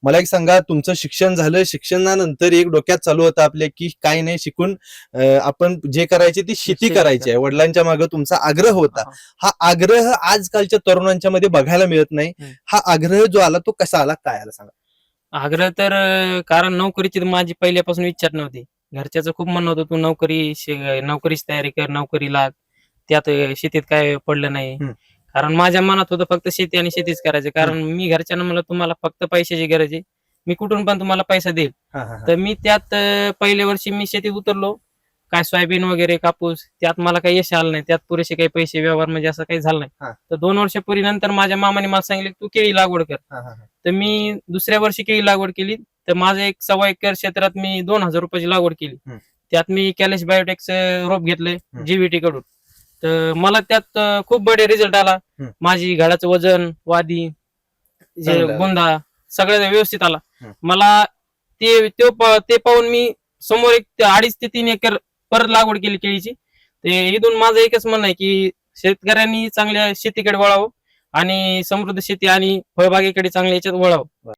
मला एक सांगा, तुमचं शिक्षण झालं, शिक्षणानंतर एक डोक्यात चालू होतं आपल्या की काही नाही शिकून आपण जे करायचे ती शेती करायची आहे, वडिलांच्या मागे तुमचा आग्रह होता. हा आग्रह आजकालच्या तरुणांच्या मध्ये बघायला मिळत नाही. हा आग्रह जो आला तो कसा आला, काय आला सांगा. आग्रह तर कारण नोकरीची तर माझी पहिल्यापासून इच्छा नव्हती. घरच्याचं खूप म्हणणं होतं, तू नोकरीची तयारी कर, नोकरी लाग. त्यात शेतीत काय पडलं नाही. कारण माझ्या मनात होतं फक्त शेती आणि शेतीच करायचं. कारण मी घरच्यांना म्हणलं, तुम्हाला फक्त पैशाची गरज आहे, मी कुठून पण तुम्हाला पैसा देईल. तर मी त्यात पहिल्या वर्षी मी शेतीत उतरलो. काय सोयाबीन वगैरे कापूस, त्यात मला काही यश आलं नाही. त्यात पुरेसे काही पैसे व्यवहार म्हणजे असं काही झालं नाही. तर 2 वर्षापूर्वी नंतर माझ्या मामाने मला सांगितलं, तू केळी लागवड कर. तर मी दुसऱ्या वर्षी केळी लागवड केली. तर माझं 1 एकर क्षेत्रात मी 2,000 रुपयाची लागवड केली. त्यात मी कॅलिस बायोटेकचं रोप घेतलंय जीव्हीटी कडून. तर मला त्यात खूप बडे रिझल्ट आला. माझी घडाचं वजन, वादी, जे बुंदा सगळं व्यवस्थित आला. मला ते पाहून मी समोर 2.5 ते 3 एकर परत लागवड केली केळीची. ते इथून माझं एकच म्हणणं आहे की शेतकऱ्यांनी चांगल्या शेतीकडे वळावं आणि समृद्ध शेती आणि फळबागेकडे चांगल्या याच्यात वळावं.